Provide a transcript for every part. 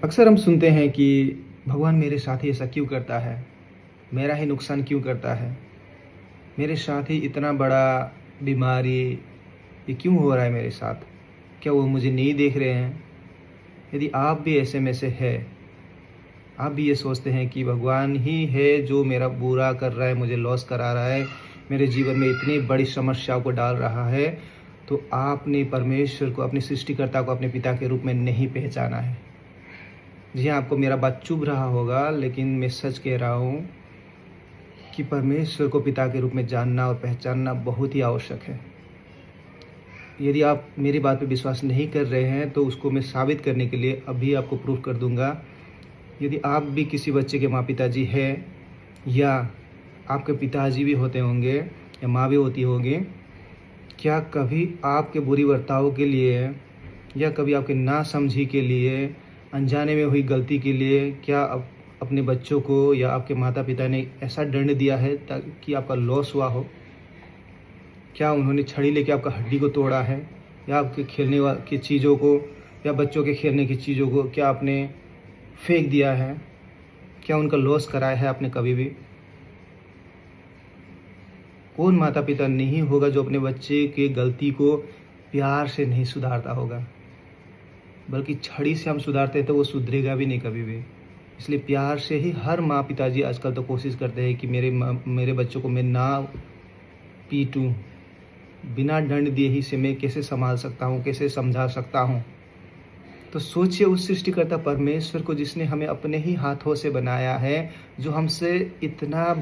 अक्सर हम सुनते हैं कि भगवान मेरे साथ ही ऐसा क्यों करता है, मेरा ही नुकसान क्यों करता है, मेरे साथ ही इतना बड़ा बीमारी ये क्यों हो रहा है मेरे साथ, क्या वो मुझे नहीं देख रहे हैं। यदि आप भी ऐसे में से है, आप भी ये सोचते हैं कि भगवान ही है जो मेरा बुरा कर रहा है, मुझे लॉस करा रहा है, मेरे जीवन में इतनी बड़ी समस्याओं को डाल रहा है, तो आपने परमेश्वर को, अपने सृष्टिकर्ता को अपने पिता के रूप में नहीं पहचाना है। जी हाँ, आपको मेरा बात चुभ रहा होगा, लेकिन मैं सच कह रहा हूँ कि परमेश्वर को पिता के रूप में जानना और पहचानना बहुत ही आवश्यक है। यदि आप मेरी बात पे विश्वास नहीं कर रहे हैं तो उसको मैं साबित करने के लिए अभी आपको प्रूफ कर दूंगा। यदि आप भी किसी बच्चे के माँ पिताजी हैं, या आपके पिताजी भी होते होंगे या माँ भी होती होगी, क्या कभी आपके बुरी बर्ताव के लिए या कभी आपके नासमझी के लिए, अनजाने में हुई गलती के लिए, क्या अपने बच्चों को या आपके माता पिता ने ऐसा दंड दिया है ताकि आपका लॉस हुआ हो? क्या उन्होंने छड़ी लेके आपका हड्डी को तोड़ा है, या आपके खेलने की चीज़ों को या बच्चों के खेलने की चीज़ों को क्या आपने फेंक दिया है? क्या उनका लॉस कराया है आपने कभी भी? कौन माता पिता नहीं होगा जो अपने बच्चे की गलती को प्यार से नहीं सुधारता होगा? बल्कि छड़ी से हम सुधारते हैं तो वो सुधरेगा भी नहीं कभी भी। इसलिए प्यार से ही हर माँ पिताजी आजकल तो कोशिश करते हैं कि मेरे बच्चों को मैं ना पीटूं, बिना दंड दिए ही से मैं कैसे संभाल सकता हूँ, कैसे समझा सकता हूँ। तो सोचिए उस सृष्टिकर्ता परमेश्वर को जिसने हमें अपने ही हाथों से बनाया है, जो हमसे इतना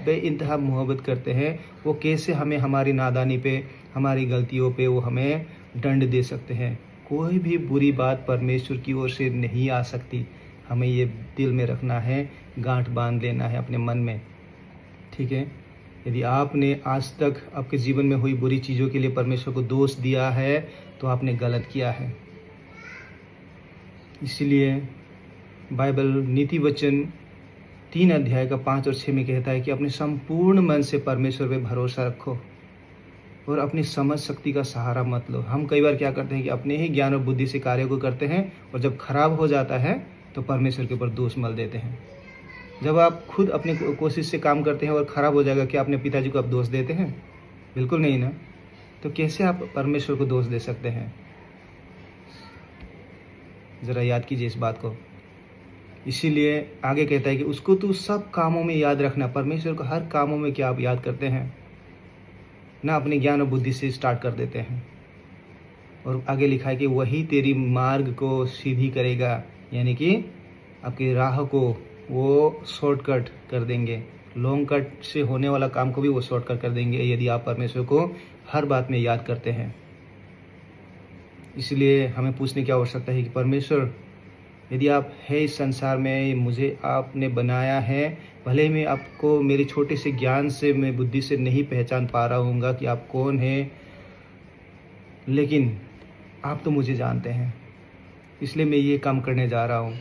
बेइंतहा मोहब्बत करते हैं, वो कैसे हमें हमारी नादानी पे, हमारी गलतियों पे वो हमें दंड दे सकते हैं। कोई भी बुरी बात परमेश्वर की ओर से नहीं आ सकती। हमें ये दिल में रखना है, गांठ बांध लेना है अपने मन में, ठीक है। यदि आपने आज तक आपके जीवन में हुई बुरी चीज़ों के लिए परमेश्वर को दोष दिया है तो आपने गलत किया है। इसलिए बाइबल नीति वचन 3 अध्याय का 5 और 6 में कहता है कि अपने संपूर्ण मन से परमेश्वर पे भरोसा रखो और अपनी समझ शक्ति का सहारा मत लो। हम कई बार क्या करते हैं कि अपने ही ज्ञान और बुद्धि से कार्य को करते हैं, और जब खराब हो जाता है तो परमेश्वर के ऊपर दोष मल देते हैं। जब आप खुद अपनी कोशिश से काम करते हैं और ख़राब हो जाएगा, क्या अपने पिताजी को आप दोष देते हैं? बिल्कुल नहीं ना। तो कैसे आप परमेश्वर को दोष दे सकते हैं? ज़रा याद कीजिए इस बात को। इसीलिए आगे कहता है कि उसको तू सब कामों में याद रखना। परमेश्वर को हर कामों में क्या आप याद करते हैं? ना अपने ज्ञान और बुद्धि से स्टार्ट कर देते हैं। और आगे लिखा है कि वही तेरी मार्ग को सीधी करेगा, यानी कि आपकी राह को वो शॉर्टकट कर देंगे। लॉन्ग कट से होने वाला काम को भी वो शॉर्टकट कर देंगे यदि आप परमेश्वर को हर बात में याद करते हैं। इसलिए हमें पूछने की आवश्यकता है कि परमेश्वर, यदि आप है इस संसार में, मुझे आपने बनाया है, भले ही मैं आपको मेरे छोटे से ज्ञान से, मैं बुद्धि से नहीं पहचान पा रहा हूँगा कि आप कौन हैं, लेकिन आप तो मुझे जानते हैं। इसलिए मैं ये काम करने जा रहा हूँ।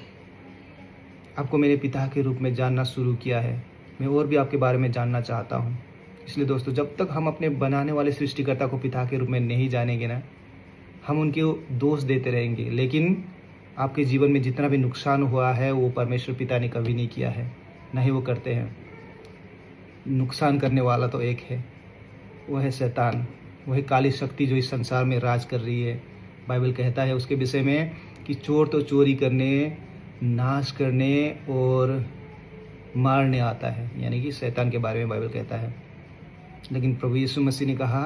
आपको मेरे पिता के रूप में जानना शुरू किया है। मैं और भी आपके बारे में जानना चाहता हूँ। इसलिए दोस्तों, जब तक हम अपने बनाने वाले सृष्टिकर्ता को पिता के रूप में नहीं जानेंगे ना, हम उनके दोष देते रहेंगे। लेकिन आपके जीवन में जितना भी नुकसान हुआ है वो परमेश्वर पिता ने कभी नहीं किया है, ना ही वो करते हैं। नुकसान करने वाला तो एक है, वो है शैतान, वही काली शक्ति जो इस संसार में राज कर रही है। बाइबल कहता है उसके विषय में कि चोर तो चोरी करने, नाश करने और मारने आता है, यानी कि शैतान के बारे में बाइबल कहता है। लेकिन प्रभु यीशु मसीह ने कहा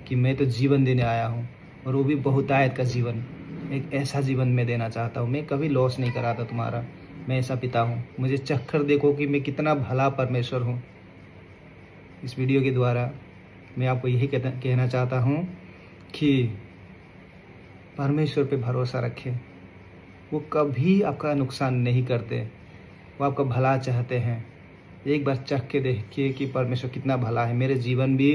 कि मैं तो जीवन देने आया हूँ, और वो भी बहुतायत का जीवन। एक ऐसा जीवन मैं देना चाहता हूँ। मैं कभी लॉस नहीं कराता तुम्हारा। मैं ऐसा पिता हूँ। मुझे चक्कर देखो कि मैं कितना भला परमेश्वर हूँ। इस वीडियो के द्वारा मैं आपको यही कहना चाहता हूँ कि परमेश्वर पे भरोसा रखें। वो कभी आपका नुकसान नहीं करते, वो आपका भला चाहते हैं। एक बार चख के देखिए कि परमेश्वर कितना भला है। मेरे जीवन भी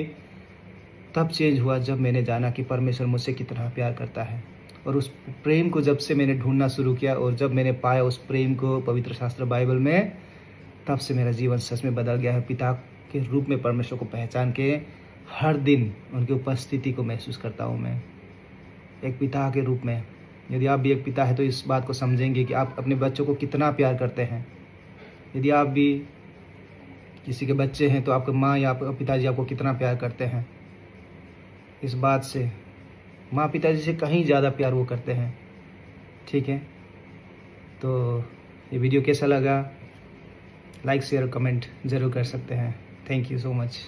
तब चेंज हुआ जब मैंने जाना कि परमेश्वर मुझसे कितना प्यार करता है। और उस प्रेम को जब से मैंने ढूंढना शुरू किया और जब मैंने पाया उस प्रेम को पवित्र शास्त्र बाइबल में, तब से मेरा जीवन सच में बदल गया है। पिता के रूप में परमेश्वर को पहचान के हर दिन उनकी उपस्थिति को महसूस करता हूँ मैं, एक पिता के रूप में। यदि आप भी एक पिता है तो इस बात को समझेंगे कि आप अपने बच्चों को कितना प्यार करते हैं। यदि आप भी किसी के बच्चे हैं तो आपके माँ या आपके पिताजी आपको कितना प्यार करते हैं। इस बात से माँ पिताजी से कहीं ज़्यादा प्यार वो करते हैं। ठीक है, तो ये वीडियो कैसा लगा, लाइक शेयर कमेंट ज़रूर कर सकते हैं। Thank you so much.